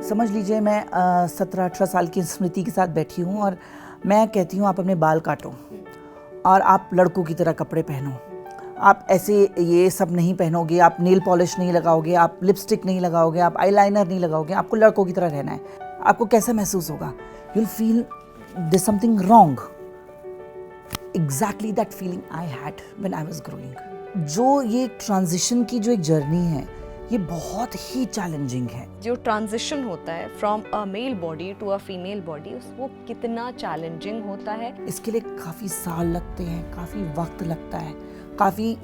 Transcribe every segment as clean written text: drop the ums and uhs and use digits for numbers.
समझ लीजिए मैं 17-18 साल की स्मृति के साथ बैठी हूँ और मैं कहती हूँ आप अपने बाल काटो और आप लड़कों की तरह कपड़े पहनो। आप ऐसे ये सब नहीं पहनोगे, आप नेल पॉलिश नहीं लगाओगे, आप लिपस्टिक नहीं लगाओगे, आप आईलाइनर नहीं लगाओगे, आपको लड़कों की तरह रहना है। आपको कैसा महसूस होगा? You will feel there something wrong. Exactly that feeling I had when I was growing. जो ये ट्रांजिशन की जो एक जर्नी है, ये बहुत ही चैलेंजिंग है। जो ट्रांजिशन होता है from a male body to a female body, वो कितना चैलेंजिंग होता है। इसके लिए काफ़ी साल लगते हैं, काफ़ी वक्त लगता है, काफ़ी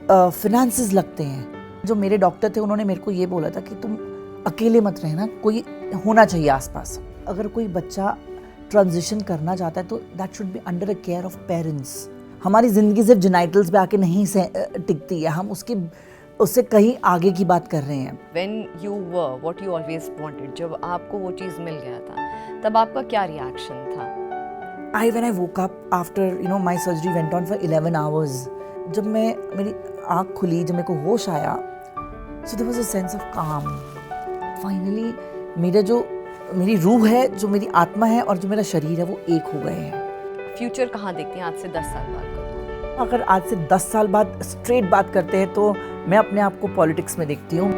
फिनेंसेस लगते हैं। जो मेरे डॉक्टर थे उन्होंने मेरे को ये बोला था कि तुम अकेले मत रहना, कोई होना चाहिए आसपास। अगर कोई बच्चा ट्रांजिशन करना चाहता है तो that should be under a care of parents. हमारी ज़िंदगी सिर्फ जेनाइटल्स पे आके नहीं टिकती है, हम उससे कहीं आगे की बात कर रहे हैं। When you were what you always wanted, जब आपको वो चीज़ मिल गया था, तब आपका क्या रिएक्शन था? When I woke up after my surgery went on for 11 hours, जब मेरी आँख खुली, जब मेरे को होश आया, so there was a sense of calm. Finally मेरी रूह है, जो मेरी आत्मा है और जो मेरा शरीर है, वो एक हो गए हैं। फ्यूचर कहाँ देखते हैं आज से 10 साल बाद? अगर आज से 10 साल बाद स्ट्रेट बात करते हैं तो मैं अपने आप को पॉलिटिक्स में देखती हूँ।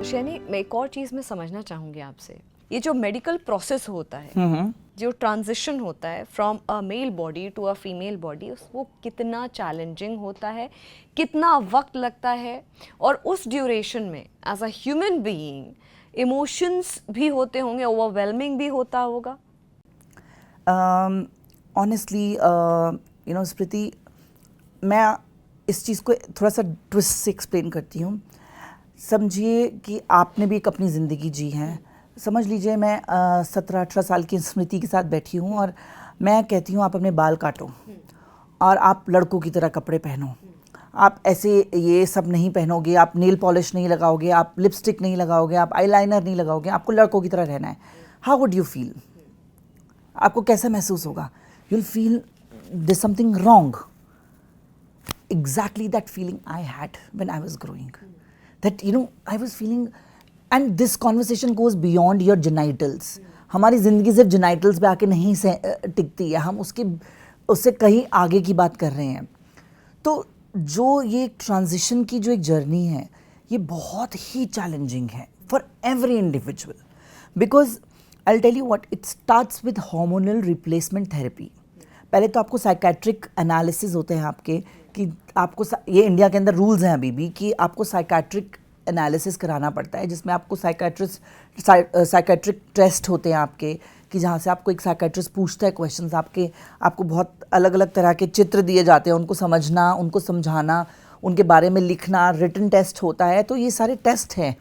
शैनी, मैं एक और चीज़ में समझना चाहूँगी आपसे, ये जो मेडिकल प्रोसेस होता है, जो ट्रांजिशन होता है from a male body to a female body, वो कितना चैलेंजिंग होता है, कितना वक्त लगता है, और उस ड्यूरेशन में as a human being emotions भी होते होंगे, ओवरवेलमिंग भी होता होगा। ऑनेस्टली स्मृति, मैं इस चीज़ को थोड़ा सा ट्विस्ट से एक्सप्लेन करती हूँ। समझिए कि आपने भी एक अपनी ज़िंदगी जी है। समझ लीजिए मैं 17-18 साल की स्मृति के साथ बैठी हूँ और मैं कहती हूँ आप अपने बाल काटो और आप लड़कों की तरह कपड़े पहनो। आप ऐसे ये सब नहीं पहनोगे, आप नेल पॉलिश नहीं लगाओगे, आप लिपस्टिक नहीं लगाओगे, आप आईलाइनर नहीं लगाओगे, आपको लड़कों की तरह रहना है। How would you feel? आपको कैसा महसूस होगा? You will feel there something wrong. Exactly that feeling I had when I was growing, that I was feeling, and this conversation goes beyond your genitals. हमारी ज़िंदगी सिर्फ जेनाइटल्स पे आके नहीं टिकती है, हम उससे कहीं आगे की बात कर रहे हैं। तो जो ये ट्रांजिशन की जो एक जर्नी है, ये बहुत ही चैलेंजिंग है for every individual, because I will tell you what, it starts with hormonal replacement therapy. पहले तो आपको साइकेट्रिक एनालिसिस होते हैं आपके, कि आपको ये इंडिया के अंदर रूल्स हैं अभी भी कि आपको साइकेट्रिक एनालिसिस कराना पड़ता है, जिसमें आपको साइकेट्रिक टेस्ट होते हैं आपके, कि जहाँ से आपको एक साइकेट्रिस्ट पूछता है क्वेश्चंस, आपको बहुत अलग अलग तरह के चित्र दिए जाते हैं, उनको समझना, उनको समझाना, उनके बारे में लिखना, रिटन टेस्ट होता है। तो ये सारे टेस्ट हैं।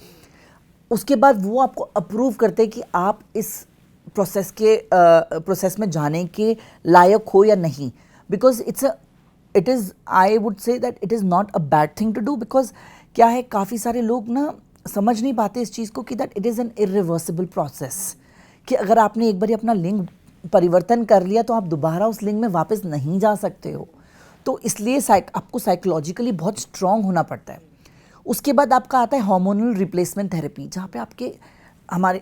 उसके बाद वो आपको अप्रूव करते हैं कि आप इस प्रोसेस में जाने के लायक हो या नहीं। Because it is I would say that it is not a bad thing to do. Because क्या है, काफ़ी सारे लोग ना समझ नहीं पाते इस चीज़ को कि that it is an irreversible process, कि अगर आपने एक बार अपना लिंग परिवर्तन कर लिया तो आप दोबारा उस लिंग में वापस नहीं जा सकते हो। तो इसलिए आपको साइकोलॉजिकली बहुत स्ट्रांग होना पड़ता है। उसके बाद आपका आता है हार्मोनल रिप्लेसमेंट थेरेपी, जहाँ पे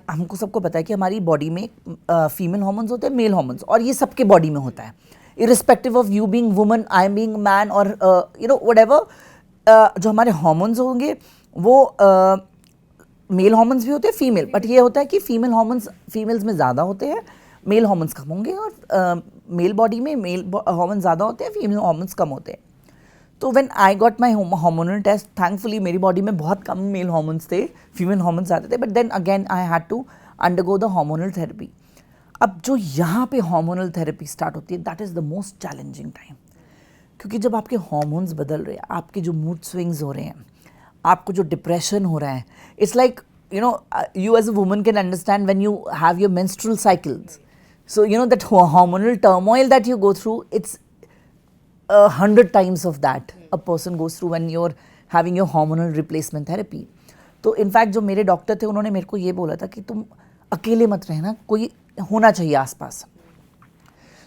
हमको सबको पता है कि हमारी बॉडी में फीमेल हार्मोन्स होते हैं, मेल हार्मोन्स, और ये सबके बॉडी में होता है, irrespective of you being woman, I am being man, और व्हाटएवर। जो हमारे हार्मोन्स होंगे वो मेल हार्मोन्स भी होते हैं, फीमेल, बट ये होता है कि फीमेल हार्मोन्स फीमेल्स में ज़्यादा होते हैं, मेल हार्मोन्स कम होंगे, और मेल बॉडी में मेल हार्मोन्स ज़्यादा होते हैं, फीमेल हार्मोन्स कम होते हैं। तो when I got my hormonal test, thankfully मेरी बॉडी में बहुत कम मेल हार्मोन्स थे, फीमेल हार्मोन्स आते थे, but then again I had to undergo the hormonal therapy. अब जो यहाँ पे हार्मोनल थेरेपी स्टार्ट होती है, that is the most challenging time, क्योंकि जब आपके हार्मोन्स बदल रहे हैं, आपके जो मूड स्विंग्स हो रहे हैं, आपको जो डिप्रेशन हो रहा है, it's like you as a woman can understand when you have your menstrual cycles. So that hormonal turmoil that you go through, it's 100 times of that a person goes through when you're having your hormonal replacement therapy. तो in fact जो मेरे doctor थे उन्होंने मेरे को ये बोला था कि तुम अकेले मत रहना, कोई होना चाहिए आसपास।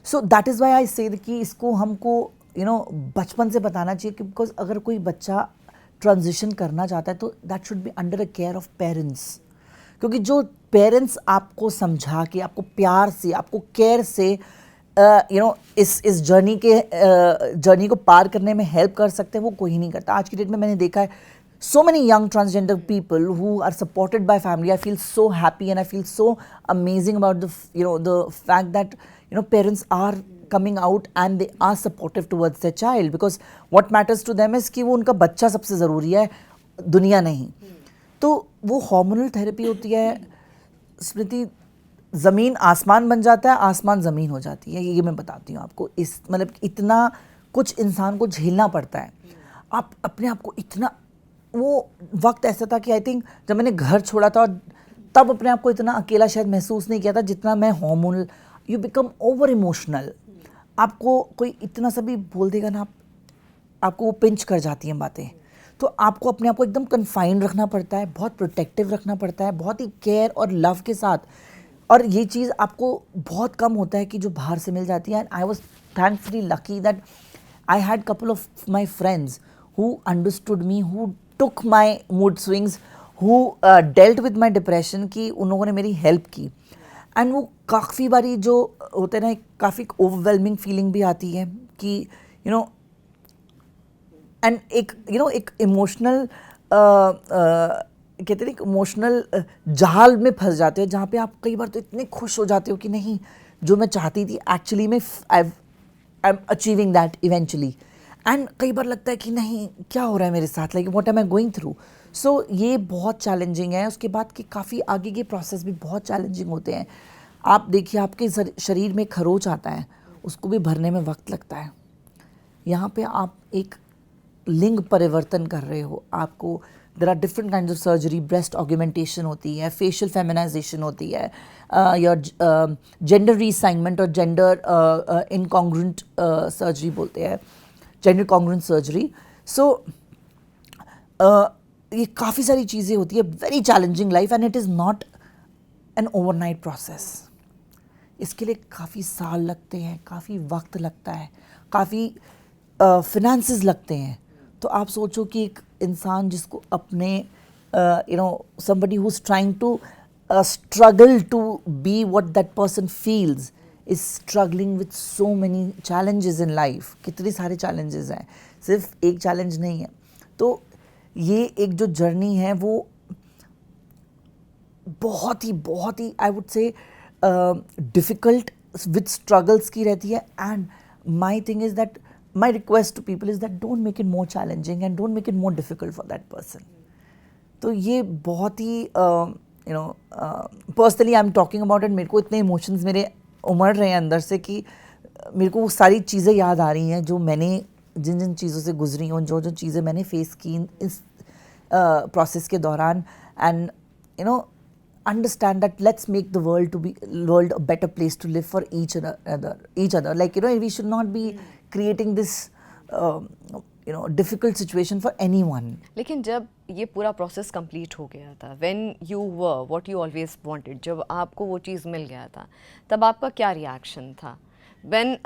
सो दैट इज़ वाई आई से कि इसको हमको बचपन से बताना चाहिए, कि बिकॉज अगर कोई बच्चा ट्रांजिशन करना चाहता है तो that should be under a care of parents, क्योंकि जो पेरेंट्स आपको समझा के, आपको प्यार से, आपको केयर से इस जर्नी को पार करने में हेल्प कर सकते हैं, वो कोई नहीं करता. आज की डेट में मैंने देखा है so many young transgender people who are supported by family. I feel so happy and I feel so amazing about the fact that parents are coming out and they are supportive towards their child, because what matters to them is कि वो उनका बच्चा सबसे ज़रूरी है, दुनिया नहीं. तो वो हार्मोनल थेरेपी होती है स्मृति, ज़मीन आसमान बन जाता है, आसमान ज़मीन हो जाती है. ये मैं बताती हूँ आपको. इस मतलब इतना कुछ इंसान को झेलना पड़ता है. आप अपने आप को इतना, वो वक्त ऐसा था कि आई थिंक जब मैंने घर छोड़ा था तब अपने आप को इतना अकेला शायद महसूस नहीं किया था जितना मैं hormonal. You become over emotional. आपको कोई इतना सा भी बोल देगा ना, आपको वो पिंच कर जाती हैं बातें. तो आपको अपने आप को एकदम कन्फाइंड रखना पड़ता है, बहुत प्रोटेक्टिव रखना पड़ता है, बहुत ही केयर और लव के साथ. और ये चीज़ आपको बहुत कम होता है कि जो बाहर से मिल जाती है. And I was thankfully lucky that I had couple of my friends who understood me, who took my mood swings, who dealt with my depression, कि उन लोगों ने मेरी हेल्प की. एंड वो काफ़ी बारी जो होते हैं ना, काफ़ी ओवरवेलमिंग फीलिंग भी आती है कि एंड एक इमोशनल कहते हैं इमोशनल जाल में फंस जाते हो, जहाँ पे आप कई बार तो इतने खुश हो जाते हो कि नहीं, जो मैं चाहती थी एक्चुअली में I am achieving that eventually. And कई बार लगता है कि नहीं, क्या हो रहा है मेरे साथ, like what am I going through. So ये बहुत चैलेंजिंग है. उसके बाद कि काफ़ी आगे के प्रोसेस भी बहुत चैलेंजिंग होते हैं. आप देखिए, आपके शरीर में खरोच आता है, उसको भी भरने में वक्त लगता है. यहाँ पे आप एक लिंग परिवर्तन कर रहे हो, आपको there are different kind of surgery. Breast augmentation होती है, फेशियल फेमिनाइजेशन होती है, योर जेंडर रीअसाइनमेंट और जेंडर इनकॉन्ग्रुएंट सर्जरी बोलते हैं, जेंडर कॉन्ग्रुएंट सर्जरी. सो ये काफ़ी सारी चीज़ें होती है. Very challenging life and it is not an overnight process. इसके लिए काफ़ी साल लगते हैं, काफ़ी वक्त लगता है, काफ़ी फिनेंसेस लगते हैं. तो आप सोचो कि एक इंसान जिसको अपने somebody who's trying to struggle to be what that person feels is struggling with so many challenges in life. कितने सारे challenges हैं, सिर्फ एक challenge नहीं है. तो ये एक जो जर्नी है वो बहुत ही I would say difficult with struggles की रहती है. And my thing is that my request to people is that don't make it more challenging and don't make it more difficult for that person. तो ये बहुत ही personally I am talking about it. मेरे को इतने emotions मेरे उमड़ रहे हैं अंदर से कि मेरे को वो सारी चीज़ें याद आ रही हैं जो मैंने जिन चीज़ों से गुजरी हूँ, जो चीज़ें मैंने फेस की इस प्रोसेस के दौरान. And understand that let's make the world a better place to live for each other. Like we should not be creating this difficult situation for anyone. लेकिन जब ये पूरा प्रोसेस कंप्लीट हो गया था, when you were what you always wanted, जब आपको वो चीज़ मिल गया था, तब आपका क्या रिएक्शन था? when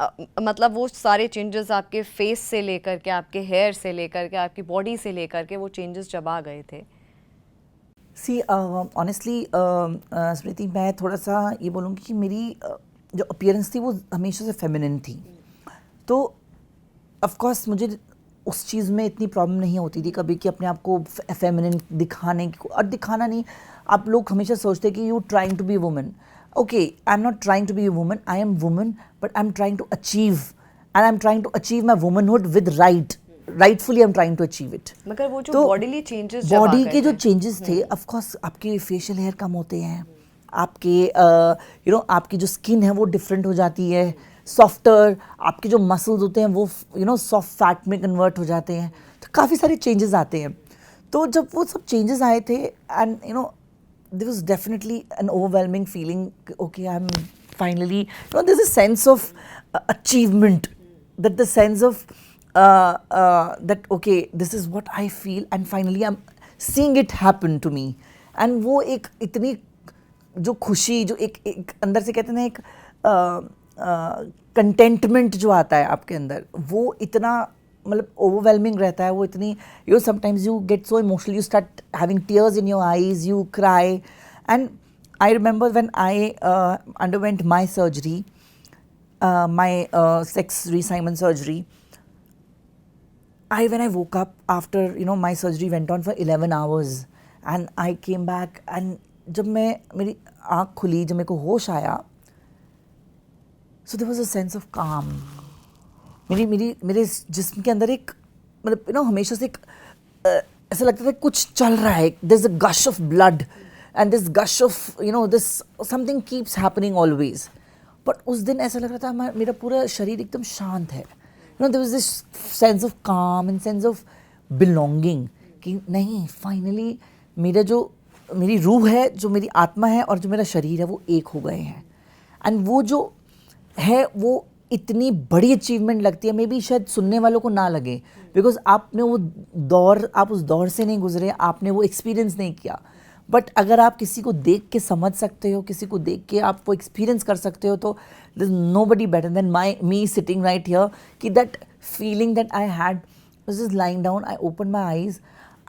मतलब वो सारे चेंजेस आपके फेस से लेकर के, आपके हेयर से लेकर के, आपकी बॉडी से लेकर के, वो चेंजेस जब आ गए थे? सी ऑनेस्टली स्मृति, मैं थोड़ा सा ये बोलूँगी कि मेरी जो अपीयरेंस थी वो हमेशा से फेमिनिन थी. तो ऑफ कोर्स मुझे उस चीज़ में इतनी प्रॉब्लम नहीं होती थी कभी कि अपने आप को फेमिनिन दिखाने की. और दिखाना नहीं, आप लोग हमेशा सोचते कि you trying to be woman. Okay, I am not trying to be woman, I am woman, but I am trying to achieve, and I am trying to achieve my womanhood with rightfully I'm trying to achieve it. मगर वो जो तो bodily changes, body के जो changes थे, of course आपके facial hair कम होते हैं, आपके आपकी जो स्किन है वो डिफरेंट हो जाती है, सॉफ्टर. आपके जो मसल्स होते हैं वो सॉफ्ट फैट में कन्वर्ट हो जाते हैं. तो काफ़ी सारे चेंजेस आते हैं. तो जब वो सब चेंजेस आए थे and there was definitely an overwhelming feeling. Okay, I'm finally, there's a sense of achievement, that the sense of that okay, this is what I feel and finally I'm seeing it happen to me. And वो एक इतनी जो खुशी, जो एक अंदर से कहते हैं ना, एक कंटेंटमेंट जो आता है आपके अंदर, वो इतना मतलब ओवरवेलमिंग रहता है वो, इतनी you sometimes you get so emotional, you start having tears in your eyes, you cry. And I remember when I underwent my surgery, my sex reassignment surgery, when I woke up after, my surgery went on for 11 hours and I came back, and जब मेरी आँख खुली, जब मेरे को होश आया, so there was a sense of calm. मेरे जिस्म के अंदर एक, मतलब हमेशा से एक ऐसा लगता था कुछ चल रहा है, there's a gush of blood and this gush of, this something keeps happening always. But उस दिन ऐसा लग रहा था मेरा पूरा शरीर एकदम शांत है. There was this sense of calm and sense of belonging कि नहीं, फाइनली मेरी रूह है, जो मेरी आत्मा है और जो मेरा शरीर है, वो एक हो गए हैं. एंड वो जो है वो इतनी बड़ी अचीवमेंट लगती है. मे बी शायद सुनने वालों को ना लगे, बिकॉज आप उस दौर से नहीं गुजरे, आपने वो एक्सपीरियंस नहीं किया. बट अगर आप किसी को देख के समझ सकते हो, किसी को देख के आप वो एक्सपीरियंस कर सकते हो, तो there is nobody better than me sitting right here. कि that feeling that I had was just lying down, I open my eyes,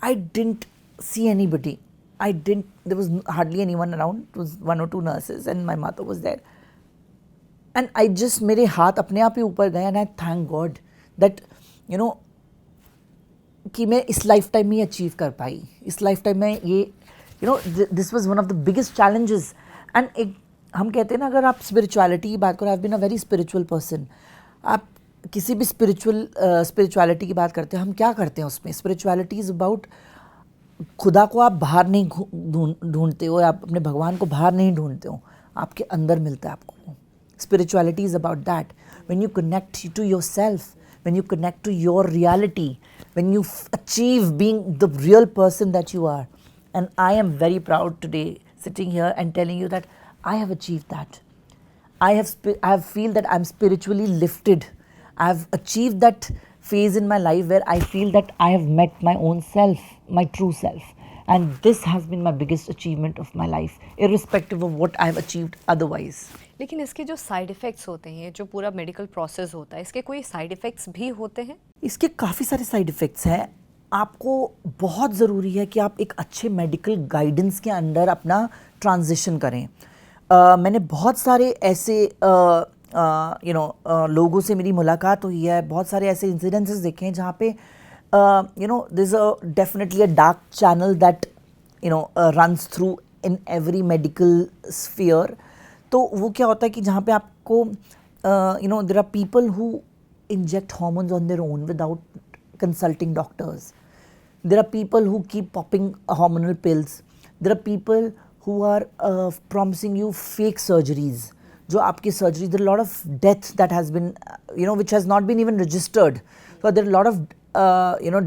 I didn't see anybody, there was hardly anyone around. It was 1 or 2 nurses and my mother was there. And I just, मेरे हाथ अपने आप ही ऊपर गए, and I thank God that, कि मैं इस life time में अचीव कर पाई. इस लाइफ टाइम में ये, this was one of the biggest challenges. And एक हम कहते हैं ना, अगर आप स्पिरिचुअलिटी की बात करो, I have been a very spiritual person. आप किसी भी स्पिरिचुअलिटी की बात करते हैं, हम क्या करते हैं उसमें? स्पिरिचुअलिटी इज़ अबाउट, खुदा को आप बाहर नहीं ढूंढते हो, आप अपने भगवान को बाहर नहीं ढूंढते हो, आपके अंदर मिलता है आपको. Spirituality is about that. When you connect to your self, when you connect to your reality, when you achieve being the real person that you are. And I am very proud today sitting here and telling you that I have achieved that. I have feel that I'm spiritually lifted. I have achieved that phase in my life where I feel that I have met my own self, my true self. And this has been my biggest achievement of my life, irrespective of what I have achieved otherwise. लेकिन इसके जो side effects होते हैं, जो पूरा medical process होता है, इसके कोई साइड इफ़ेक्ट्स भी होते हैं? इसके काफ़ी सारे साइड इफ़ेक्ट्स हैं. आपको बहुत ज़रूरी है कि आप एक अच्छे मेडिकल गाइडेंस के अंदर अपना ट्रांजिशन करें. मैंने बहुत सारे ऐसे लोगों से मेरी मुलाकात हुई है, बहुत सारे ऐसे इंसिडेंसेस देखे हैं जहाँ पे there's definitely a dark channel that runs through in every medical sphere. तो वो क्या होता है कि जहाँ पे आपको there are people who inject hormones on their own without consulting doctors. There are people who keep popping hormonal pills. There are people who are promising you fake surgeries. जो आपकी surgery, there are a lot of death that has been, which has not been even registered. So there are a lot of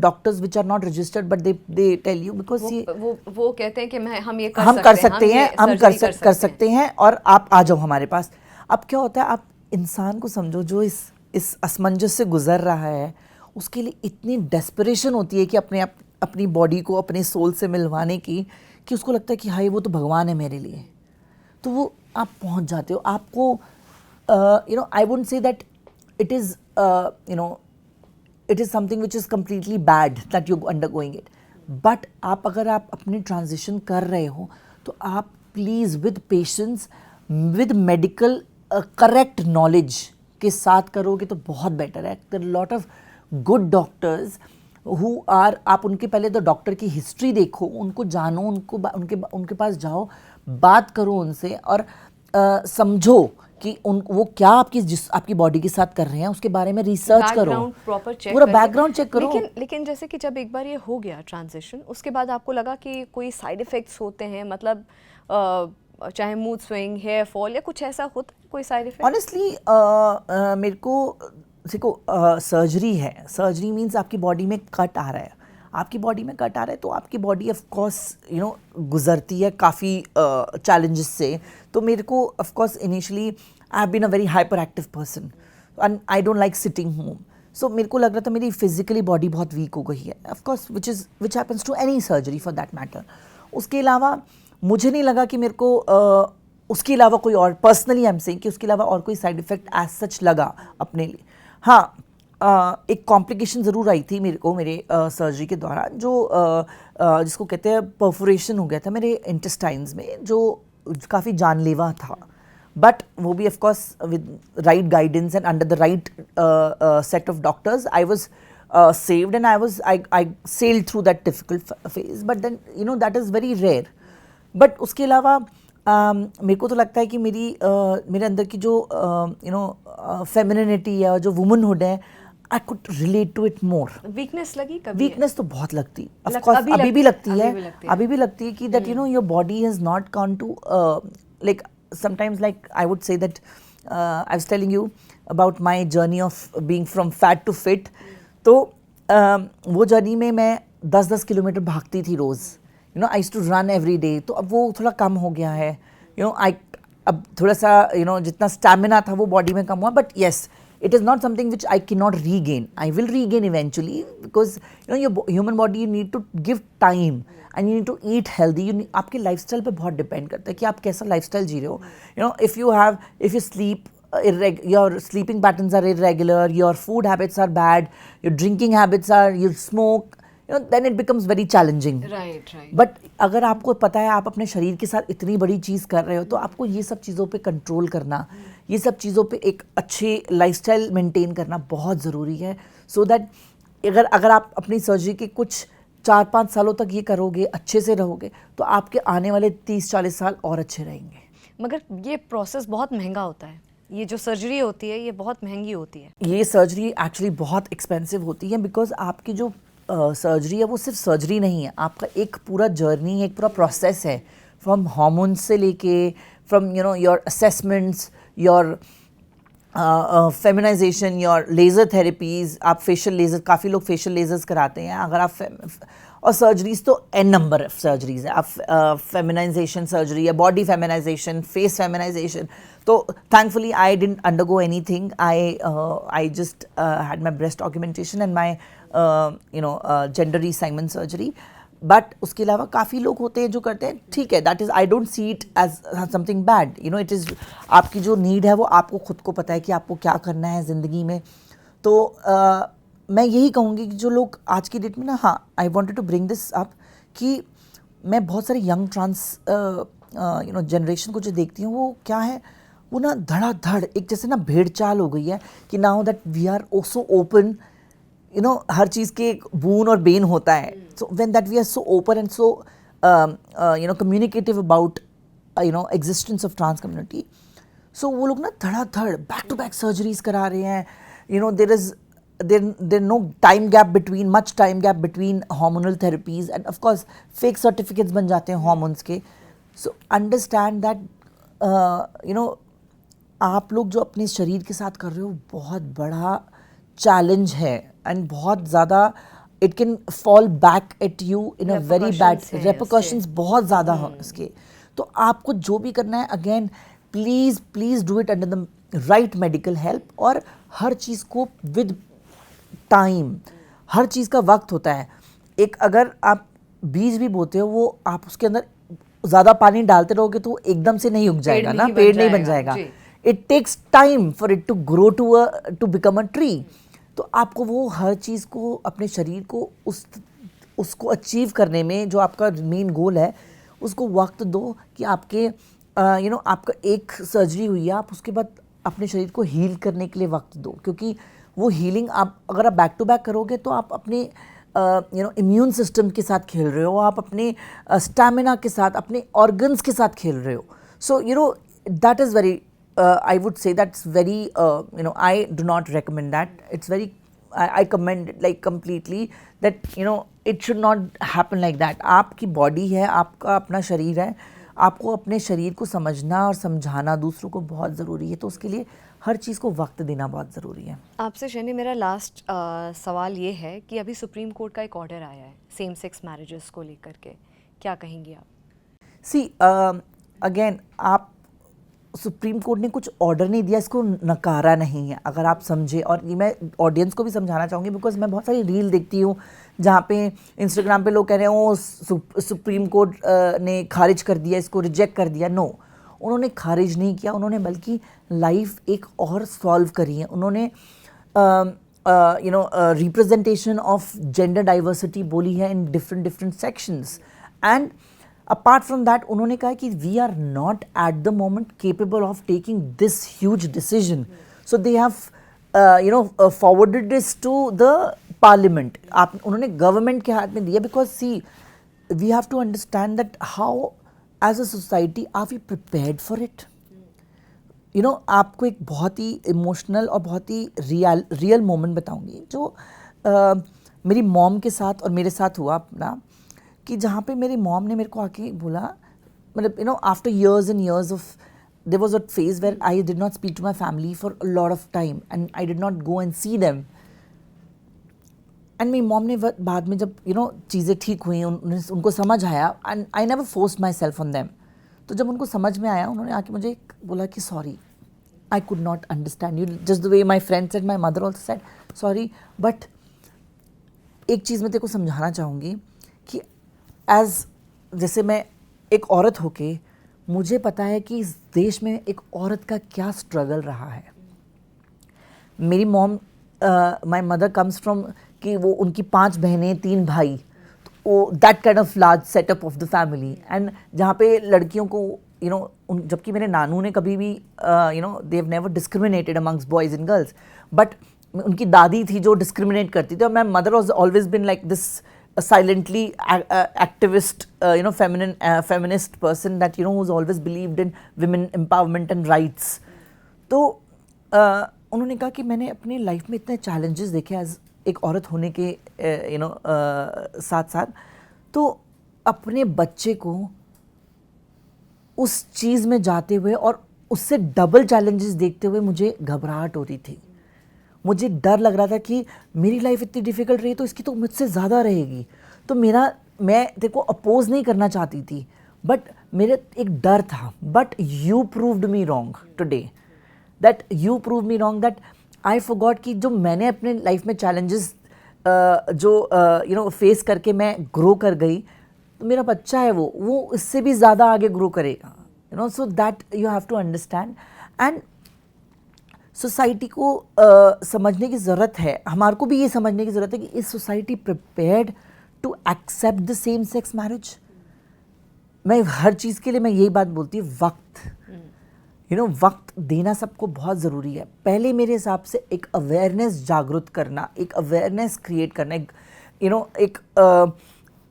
doctors which are not registered, but they tell you because वो कहते हैं कि हम ये कर सकते हैं और आप आ जाओ हमारे पास. अब क्या होता है, आप इंसान को समझो जो इस असमंजस से गुजर रहा है, उसके लिए इतनी डेस्परेशन होती है कि अपनी बॉडी को अपने सोल से मिलवाने की, कि उसको लगता है कि हाय वो तो भगवान है मेरे लिए. तो वो आप पहुंच जाते हो. आपको I wouldn't say that it is it is something which is completely bad that you're undergoing it. But अगर आप अपने transition कर रहे हो, तो आप please with patience, with medical correct knowledge के साथ करोगे तो बहुत better है. There are a lot of good doctors who are, आप उनके पहले तो डॉक्टर की हिस्ट्री देखो, उनको जानो, उनके पास जाओ, बात करो उनसे और समझो कि वो क्या आपकी बॉडी के साथ कर रहे हैं, उसके बारे में रिसर्च करो, पूरा बैकग्राउंड चेक करो. लेकिन जैसे कि जब एक बार ये हो गया ट्रांजिशन, उसके बाद आपको लगा कि कोई साइड इफ़ेक्ट्स होते हैं, मतलब चाहे मूड स्विंग, हेयर फॉल या कुछ ऐसा होता है, कोई साइड इफ़ेक्ट? ऑनेस्टली मेरे को देखो, सर्जरी है. सर्जरी मीन्स आपकी बॉडी में कट आ रहा है. आपकी बॉडी में कट आ रहा है तो आपकी बॉडी ऑफ कोर्स गुजरती है काफ़ी चैलेंजेस से. तो मेरे को of course initially I have been a very hyperactive person and I don't like sitting home. So मेरे को लग रहा था मेरी फिजिकली बॉडी बहुत वीक हो गई है, of course which happens to any surgery for that matter. उसके अलावा मुझे नहीं लगा कि मेरे को उसके अलावा कोई और, पर्सनली आई एम सेइंग कि उसके अलावा और कोई साइड इफ़ेक्ट एज सच लगा अपने लिए. हाँ, एक कॉम्प्लिकेशन ज़रूर आई थी मेरे को मेरे सर्जरी के दौरान, जो जिसको कहते हैं परफोरेशन हो गया था मेरे इंटेस्टाइन्स में, जो काफ़ी जानलेवा था। बट वो भी of course with right guidance and under the right set of doctors I was saved, and I sailed through that difficult phase, but then that is very rare. But उसके अलावा मेरे को तो लगता है कि मेरे अंदर की जो फेमिनिटी है, जो वुमनहुड है, I could relate to it more. Weakness लगी कभी? वीकनेस तो बहुत लगती, of course अभी भी लगती है कि that your body has not gone to like sometimes, like I would say that I was telling you about my journey of being from fat to fit. तो वो जर्नी में मैं 10-10 किलोमीटर भागती थी रोज़, I used to run every day. तो अब वो थोड़ा कम हो गया है, अब थोड़ा सा जितना स्टैमिना था वो बॉडी में कम हुआ। But yes, it is not something which I cannot regain. I will regain eventually, because your human body, you need to give time and you need to eat healthy. आपके lifestyle पे बहुत depend करता है कि आप कैसा lifestyle जी रहे हो। if you sleep your sleeping patterns are irregular, your food habits are bad, your drinking habits are, you smoke, then it becomes very challenging. Right. But अगर आपको पता है आप अपने शरीर के साथ इतनी बड़ी चीज़ कर रहे हो, तो आपको ये सब चीज़ों पे कंट्रोल करना, ये सब चीज़ों पे एक अच्छे लाइफस्टाइल मेंटेन करना बहुत ज़रूरी है, सो दैट अगर आप अपनी सर्जरी के कुछ 4-5 सालों तक ये करोगे, अच्छे से रहोगे, तो आपके आने वाले 30-40 साल और अच्छे रहेंगे। मगर ये प्रोसेस बहुत महंगा होता है, ये जो सर्जरी होती है ये बहुत महंगी होती है। ये सर्जरी एक्चुअली बहुत एक्सपेंसिव होती है, बिकॉज आपकी जो सर्जरी है वो सिर्फ सर्जरी नहीं है, आपका एक पूरा जर्नी है, एक पूरा प्रोसेस है, फ्रॉम हार्मोन्स से लेके, from your assessments, your feminisation, your laser therapies, आप फेशियल लेज़र, काफ़ी लोग फेशियल लेज़र्स कराते हैं, अगर आप और सर्जरीज़ तो एन नंबर ऑफ सर्जरीज़ है, आप फेमिनाइजेशन सर्जरी है, बॉडी फेमिनाइजेशन, फेस फेमिनाइजेशन। तो thankfully I didn't undergo anything, I just had my breast augmentation and my gender reassignment surgery. But उसके अलावा काफ़ी लोग होते हैं जो करते हैं, ठीक है, that is, I don't see it as something bad, it is, आपकी जो नीड है वो आपको खुद को पता है कि आपको क्या करना है ज़िंदगी में। तो मैं यही कहूँगी कि जो लोग आज की डेट में ना, हाँ, I wanted to bring this up, कि मैं बहुत सारे यंग ट्रांस जनरेशन को जो देखती हूँ, वो क्या है, वो ना धड़ाधड़ एक जैसे ना भेड़ चाल हो गई है कि now that we are so open, हर चीज़ के एक बून और बेन होता है। So when that we are so open and so communicative about existence of trans community, so वो लोग ना धड़ाधड़ बैक टू बैक सर्जरीज करा रहे हैं। there no time gap between, much time gap between hormonal therapies, and of course fake certificates बन जाते हैं hormones के। So understand that आप लोग जो अपने शरीर के साथ कर रहे हो बहुत बड़ा चैलेंज है, एंड बहुत ज़्यादा it can fall back at you in a very bad, repercussions बहुत ज़्यादा हैं इसके। तो आपको जो भी करना है, again please do it under the right medical help, और हर चीज़ को विद टाइम, हर चीज़ का वक्त होता है। एक अगर आप बीज भी बोते हो, वो आप उसके अंदर ज़्यादा पानी डालते रहोगे तो एकदम से नहीं उग जाएगा ना, पेड़ नहीं बन जाएगा। It takes time for it to grow to become a tree. तो आपको वो हर चीज़ को, अपने शरीर को उसको अचीव करने में, जो आपका मेन गोल है, उसको वक्त दो कि आपके आपका एक सर्जरी हुई है, आप उसके बाद अपने शरीर को हील करने के लिए वक्त दो, क्योंकि वो हीलिंग अगर आप बैक टू बैक करोगे तो आप अपने इम्यून सिस्टम के साथ खेल रहे हो, आप अपने स्टैमिना के साथ, अपने ऑर्गन्स के साथ खेल रहे हो। So that is very, I would say that's very, I do not recommend that. It's very, I commend it like completely that, it should not happen like that. आपकी बॉडी है, आपका अपना शरीर है, आपको अपने शरीर को समझना और समझाना दूसरों को बहुत ज़रूरी है। तो उसके लिए हर चीज़ को वक्त देना बहुत ज़रूरी है। आपसे शनि, मेरा लास्ट सवाल ये है कि अभी सुप्रीम कोर्ट का एक ऑर्डर आया है सेम सेक्स मैरिजेस को लेकर के, क्या कहेंगी आप? सी अगेन, आप सुप्रीम कोर्ट ने कुछ ऑर्डर नहीं दिया, इसको नकारा नहीं है, अगर आप समझे। और ये मैं ऑडियंस को भी समझाना चाहूँगी, बिकॉज मैं बहुत सारी रील देखती हूँ जहाँ पे इंस्टाग्राम पे लोग कह रहे हैं ओ सुप्रीम कोर्ट ने खारिज कर दिया, इसको रिजेक्ट कर दिया। नो, उन्होंने खारिज नहीं किया, उन्होंने बल्कि लाइफ एक और सॉल्व करी है। उन्होंने रिप्रेजेंटेशन ऑफ जेंडर डाइवर्सिटी बोली है in different different sections. And apart from that उन्होंने कहा कि we are not at the moment capable of taking this huge decision. So they have forwarded this to the parliament. आप उन्होंने government के हाथ में दिया. Because see we have to understand that how as a society are we prepared for it. आपको एक बहुत ही emotional और बहुत ही रियल मोमेंट बताऊंगी जो मेरी मॉम के साथ और मेरे साथ हुआ अपना. कि जहाँ पे मेरी मॉम ने मेरे को आके बोला, मतलब after years and years of, there was a phase where I did not speak to my family for a lot of time and I did not go and see them. And मेरी mom ने बाद में जब चीज़ें ठीक हुई, उनको समझ आया, and I never forced my self on them. तो जब उनको समझ में आया उन्होंने आके मुझे बोला कि sorry, I could not understand you just the way my friends and my mother also said sorry. But एक चीज़ मैं तेरे को समझाना चाहूँगी कि जैसे मैं एक औरत होके मुझे पता है कि इस देश में एक औरत का क्या स्ट्रगल रहा है. मेरी mom, my mother comes from कि वो उनकी 5 बहनें 3 भाई, तो that kind of large setup of the family. And जहाँ पे लड़कियों को जबकि मेरे नानू ने कभी भी they have never discriminated amongst boys and girls, but उनकी दादी थी जो डिस्क्रिमिनेट करती थी. और my mother was always been like this silently activist, feminist person that who's always believed in women empowerment and rights. तो उन्होंने कहा कि मैंने अपनी लाइफ में इतने challenges देखे एज एक औरत होने के साथ साथ, तो अपने बच्चे को उस चीज़ में जाते हुए और उससे डबल challenges देखते हुए मुझे घबराहट होती थी. मुझे डर लग रहा था कि मेरी लाइफ इतनी डिफ़िकल्ट रही तो इसकी तो मुझसे ज़्यादा रहेगी. तो मैं देखो अपोज नहीं करना चाहती थी, बट मेरे एक डर था. But you proved me wrong today, that you prove me wrong, that I forgot कि जो मैंने अपने लाइफ में चैलेंजेस जो फेस करके मैं ग्रो कर गई, तो मेरा बच्चा है वो इससे भी ज़्यादा आगे ग्रो करेगा. So that you have to understand. And society को समझने की ज़रूरत है, हमारे को भी ये समझने की ज़रूरत है कि इस society prepared to accept the same sex marriage. मैं हर चीज़ के लिए मैं यही बात बोलती हूँ, वक्त देना सबको बहुत ज़रूरी है. पहले मेरे हिसाब से एक अवेयरनेस जागरूक करना, एक अवेयरनेस क्रिएट करना, एक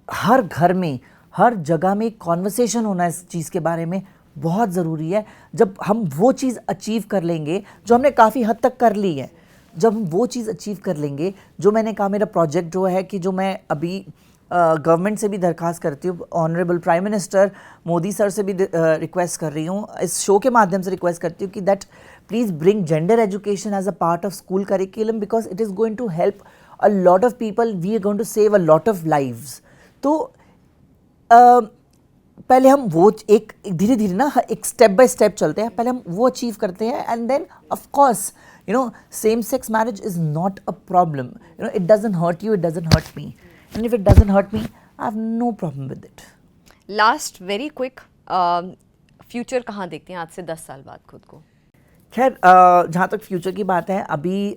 हर घर में हर जगह में एक कॉन्वर्सेशन होना इस चीज़ के बारे में बहुत ज़रूरी है. जब हम वो चीज़ अचीव कर लेंगे जो हमने काफ़ी हद तक कर ली है, जब हम वो चीज़ अचीव कर लेंगे, जो मैंने कहा मेरा प्रोजेक्ट जो है कि जो मैं अभी गवर्नमेंट से भी दरख्वास्त करती हूँ, honourable prime minister Modi sir से भी रिक्वेस्ट कर रही हूँ, इस शो के माध्यम से रिक्वेस्ट करती हूँ कि that please bring gender education as a part of school curriculum, because it is going to help a lot of people, we are going to save a lot of lives. तो पहले हम वो एक धीरे धीरे ना एक स्टेप बाय स्टेप चलते हैं. पहले हम वो अचीव करते हैं and then of course same sex marriage is not a problem. It doesn't hurt you, it doesn't hurt me, and if it doesn't hurt me I have no problem with it. Last very quick, future कहाँ देखते हैं आज से 10 साल बाद खुद को? खैर जहाँ तक फ्यूचर की बात है, अभी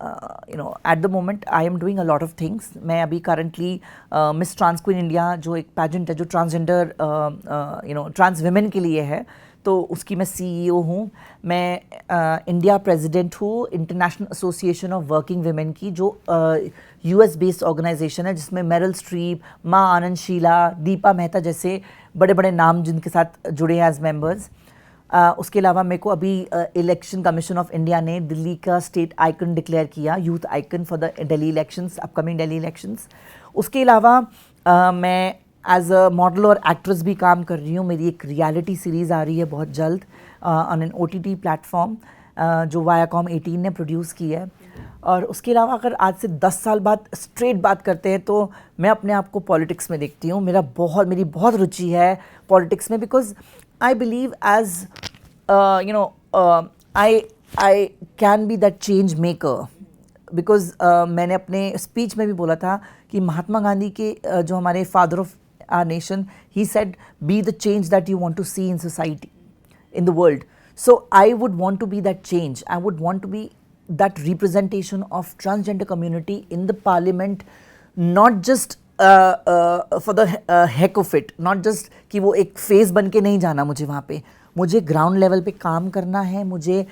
at the moment I am doing a lot of things. मैं अभी currently Miss Trans Queen India जो एक पैजेंट है जो ट्रांसजेंडर ट्रांस वीमेन के लिए है, तो उसकी मैं CEO हूँ. मैं इंडिया प्रेसिडेंट हूँ international association of working women की, जो US बेस्ड ऑर्गेनाइजेशन है, जिसमें मेरिल स्ट्रीप, माँ आनंद शीला, दीपा मेहता जैसे बड़े बड़े नाम जिनके साथ जुड़े हैं एज मेंबर्स. उसके अलावा मेरे को अभी इलेक्शन कमीशन ऑफ इंडिया ने दिल्ली का स्टेट आइकन डिक्लेयर किया, youth icon for the Delhi elections, upcoming Delhi elections. उसके अलावा मैं एज अ मॉडल और एक्ट्रेस भी काम कर रही हूँ. मेरी एक रियलिटी सीरीज़ आ रही है बहुत जल्द ऑन एन OTT प्लेटफॉर्म जो वायाकॉम 18 ने प्रोड्यूस की है. और उसके अलावा अगर आज से 10 साल बाद स्ट्रेट बात करते हैं, तो मैं अपने आप को पॉलिटिक्स में देखती हूँ. मेरी बहुत रुचि है पॉलिटिक्स में, because I believe as I can be that change maker, because मैंने अपने स्पीच में भी बोला था कि महात्मा गांधी के जो हमारे father of our nation, he said be the change that you want to see in society, in the world. So I would want to be that change. I would want to be that representation of transgender community in the parliament, not just for the heck of it, not just कि वो एक face बन के नहीं जाना मुझे वहाँ पे, मुझे ग्राउंड लेवल पे काम करना है, मुझे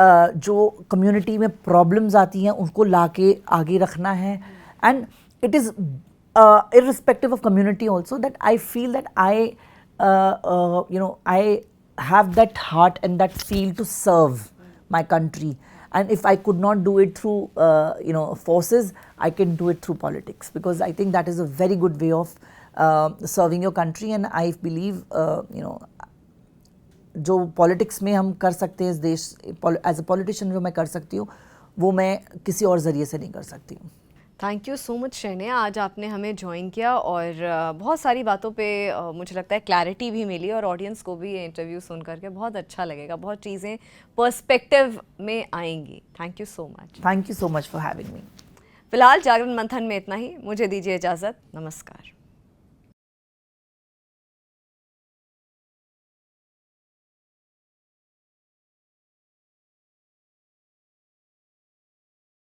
जो कम्युनिटी में प्रॉब्लम्स आती हैं उनको लाके आगे रखना है. And it is irrespective of community also, that I feel that I have that heart and that feel to serve my country. And if I could not do it through forces, I can do it through politics, because I think that is a very good way of serving your country. And I believe जो politics में हम कर सकते हैं इस देश, as a politician जो मैं कर सकती हूँ, वो मैं किसी और ज़रिए से नहीं कर सकती हूँ. थैंक यू सो मच शहनिया, आज आपने हमें ज्वाइन किया और बहुत सारी बातों पे मुझे लगता है क्लैरिटी भी मिली, और ऑडियंस को भी ये इंटरव्यू सुन करके बहुत अच्छा लगेगा, बहुत चीज़ें पर्सपेक्टिव में आएंगी. Thank you so much. Thank you so much for having me. फिलहाल जागरण मंथन में इतना ही, मुझे दीजिए इजाज़त. नमस्कार.